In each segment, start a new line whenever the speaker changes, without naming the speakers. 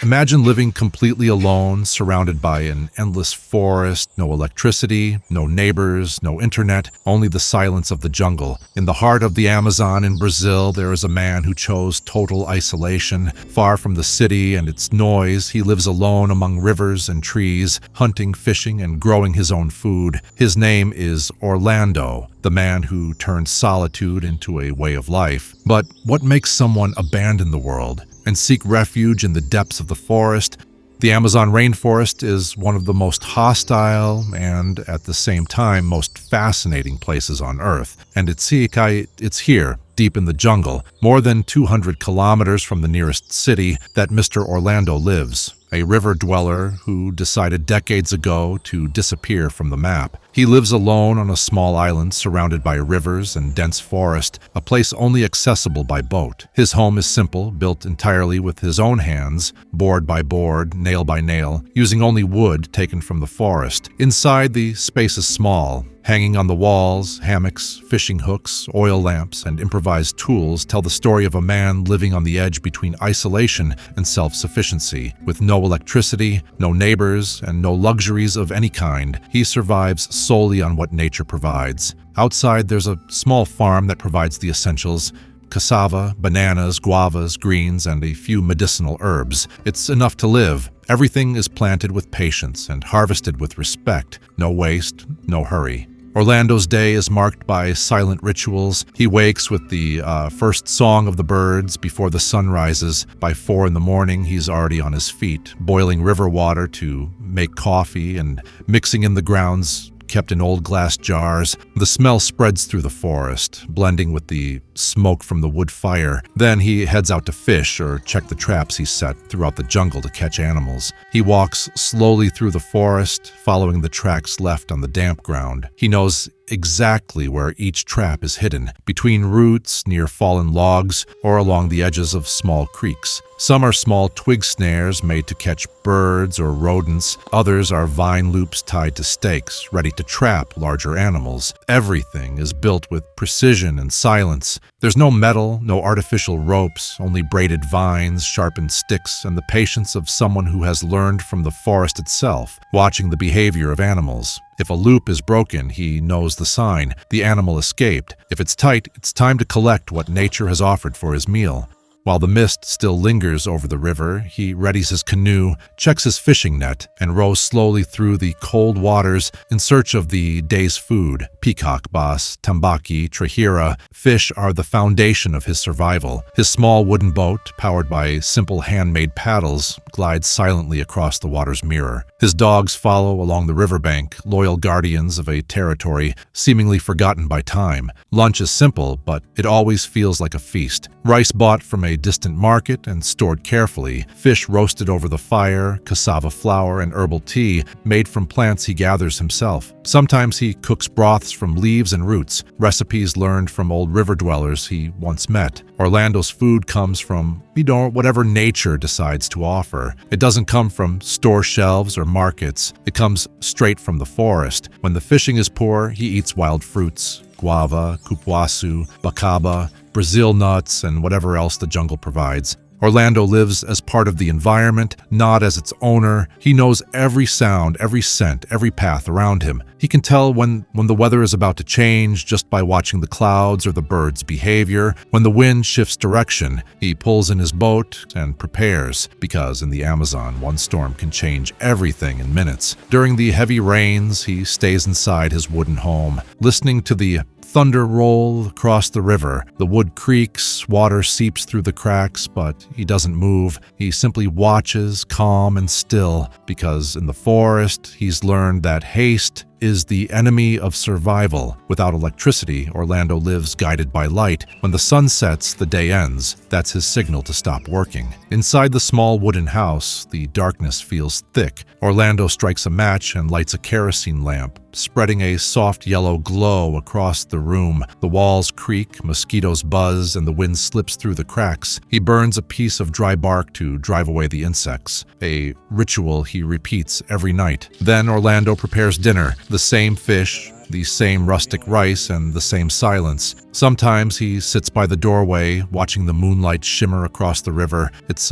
Imagine living completely alone, surrounded by an endless forest, no electricity, no neighbors, no internet, only the silence of the jungle. In the heart of the Amazon in Brazil, there is a man who chose total isolation. Far from the city and its noise, he lives alone among rivers and trees, hunting, fishing, and growing his own food. His name is Orlando, the man who turned solitude into a way of life. But what makes someone abandon the world and seek refuge in the depths of the forest? The Amazon rainforest is one of the most hostile and, at the same time, most fascinating places on Earth. And it's here, deep in the jungle, more than 200 kilometers from the nearest city, that Mr. Orlando lives, a river dweller who decided decades ago to disappear from the map. He lives alone on a small island surrounded by rivers and dense forest, a place only accessible by boat. His home is simple, built entirely with his own hands, board by board, nail by nail, using only wood taken from the forest. Inside, the space is small. Hanging on the walls, hammocks, fishing hooks, oil lamps, and improvised tools tell the story of a man living on the edge between isolation and self-sufficiency. With no electricity, no neighbors, and no luxuries of any kind, he survives solely on what nature provides. Outside, there's a small farm that provides the essentials: cassava, bananas, guavas, greens, and a few medicinal herbs. It's enough to live. Everything is planted with patience and harvested with respect. No waste, no hurry. Orlando's day is marked by silent rituals. He wakes with the first song of the birds before the sun rises. By 4 a.m, he's already on his feet, boiling river water to make coffee and mixing in the grounds kept in old glass jars. The smell spreads through the forest, blending with the smoke from the wood fire. Then he heads out to fish or check the traps he set throughout the jungle to catch animals. He walks slowly through the forest, following the tracks left on the damp ground. He knows exactly where each trap is hidden, between roots, near fallen logs, or along the edges of small creeks. Some are small twig snares made to catch birds or rodents. Others are vine loops tied to stakes, ready to trap larger animals. Everything is built with precision and silence. There's no metal, no artificial ropes, only braided vines, sharpened sticks, and the patience of someone who has learned from the forest itself, watching the behavior of animals. If a loop is broken, he knows the sign. The animal escaped. If it's tight, it's time to collect what nature has offered for his meal. While the mist still lingers over the river, he readies his canoe, checks his fishing net, and rows slowly through the cold waters in search of the day's food. Peacock bass, tambaqui, trahira, fish are the foundation of his survival. His small wooden boat, powered by simple handmade paddles, glides silently across the water's mirror. His dogs follow along the riverbank, loyal guardians of a territory seemingly forgotten by time. Lunch is simple, but it always feels like a feast. Rice bought from a distant market and stored carefully, fish roasted over the fire, cassava flour, and herbal tea made from plants he gathers himself. Sometimes he cooks broths from leaves and roots, recipes learned from old river dwellers he once met. Orlando's food comes from, whatever nature decides to offer. It doesn't come from store shelves or markets. It comes straight from the forest. When the fishing is poor, he eats wild fruits, guava, cupuaçu, bacaba, Brazil nuts, and whatever else the jungle provides. Orlando lives as part of the environment, not as its owner. He knows every sound, every scent, every path around him. He can tell when the weather is about to change just by watching the clouds or the birds' behavior. When the wind shifts direction, he pulls in his boat and prepares, because in the Amazon, one storm can change everything in minutes. During the heavy rains, he stays inside his wooden home, listening to the thunder roll across the river. The wood creaks, water seeps through the cracks, but he doesn't move. He simply watches, calm and still, because in the forest, he's learned that haste is the enemy of survival. Without electricity, Orlando lives guided by light. When the sun sets, the day ends. That's his signal to stop working. Inside the small wooden house, the darkness feels thick. Orlando strikes a match and lights a kerosene lamp, spreading a soft yellow glow across the room. The walls creak, mosquitoes buzz, and the wind slips through the cracks. He burns a piece of dry bark to drive away the insects, a ritual he repeats every night. Then Orlando prepares dinner. The same fish, the same rustic rice and the same silence. Sometimes he sits by the doorway, watching the moonlight shimmer across the river. It's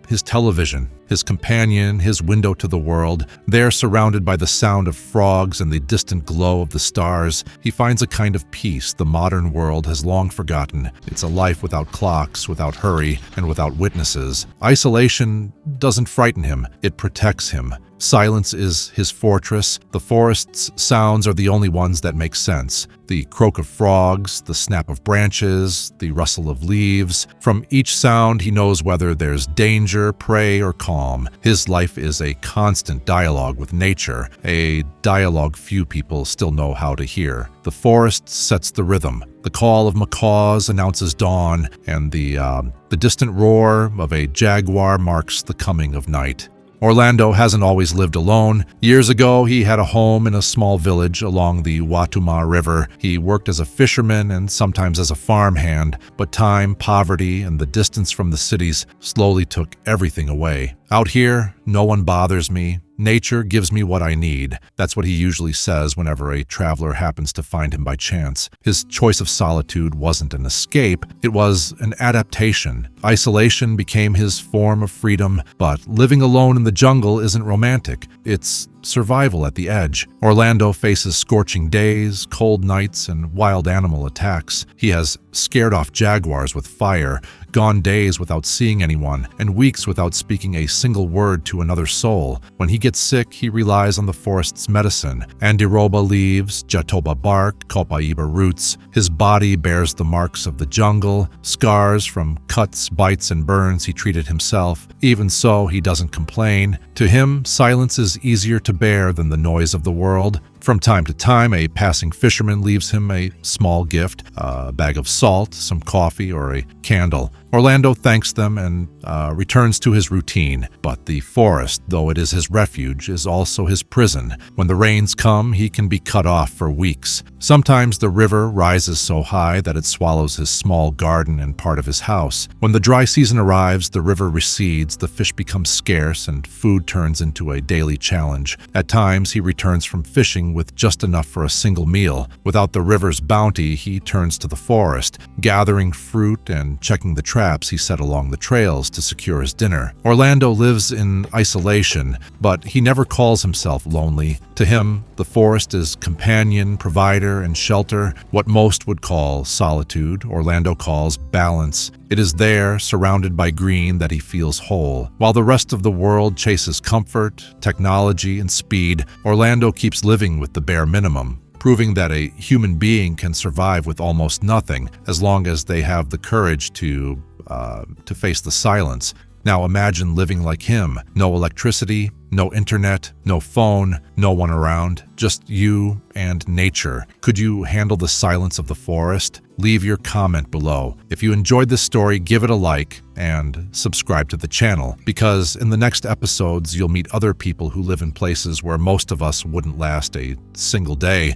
his television, his companion, his window to the world. There, surrounded by the sound of frogs and the distant glow of the stars, he finds a kind of peace the modern world has long forgotten. It's a life without clocks, without hurry, and without witnesses. Isolation doesn't frighten him, it protects him. Silence is his fortress. The forest's sounds are the only ones that make sense. The croak of frogs, the snap of branches, the rustle of leaves. From each sound, he knows whether there's danger, prey, or calm. His life is a constant dialogue with nature, a dialogue few people still know how to hear. The forest sets the rhythm. The call of macaws announces dawn, and the distant roar of a jaguar marks the coming of night. Orlando hasn't always lived alone. Years ago, he had a home in a small village along the Watuma River. He worked as a fisherman and sometimes as a farmhand, but time, poverty, and the distance from the cities slowly took everything away. Out here, no one bothers me. Nature gives me what I need. That's what he usually says whenever a traveler happens to find him by chance. His choice of solitude wasn't an escape, it was an adaptation. Isolation became his form of freedom, but living alone in the jungle isn't romantic. It's survival at the edge. Orlando faces scorching days, cold nights, and wild animal attacks. He has scared off jaguars with fire, gone days without seeing anyone, and weeks without speaking a single word to another soul. When he gets sick, he relies on the forest's medicine: Andiroba leaves, Jatoba bark, Copaiba roots. His body bears the marks of the jungle, scars from cuts, bites, and burns he treated himself. Even so, he doesn't complain. To him, silence is easier to bear than the noise of the world. From time to time, a passing fisherman leaves him a small gift, a bag of salt, some coffee, or a candle. Orlando thanks them and returns to his routine. But the forest, though it is his refuge, is also his prison. When the rains come, he can be cut off for weeks. Sometimes the river rises so high that it swallows his small garden and part of his house. When the dry season arrives, the river recedes, the fish become scarce, and food turns into a daily challenge. At times, he returns from fishing with just enough for a single meal. Without the river's bounty, he turns to the forest, gathering fruit and checking the traps he set along the trails to secure his dinner. Orlando lives in isolation, but he never calls himself lonely. To him, the forest is companion, provider, and shelter. What most would call solitude, Orlando calls balance. It is there, surrounded by green, that he feels whole. While the rest of the world chases comfort, technology, and speed, Orlando keeps living with the bare minimum, proving that a human being can survive with almost nothing as long as they have the courage to face the silence. Now imagine living like him. No electricity, no internet, no phone, no one around, just you and nature. Could you handle the silence of the forest? Leave your comment below. If you enjoyed this story, give it a like and subscribe to the channel, because in the next episodes, you'll meet other people who live in places where most of us wouldn't last a single day.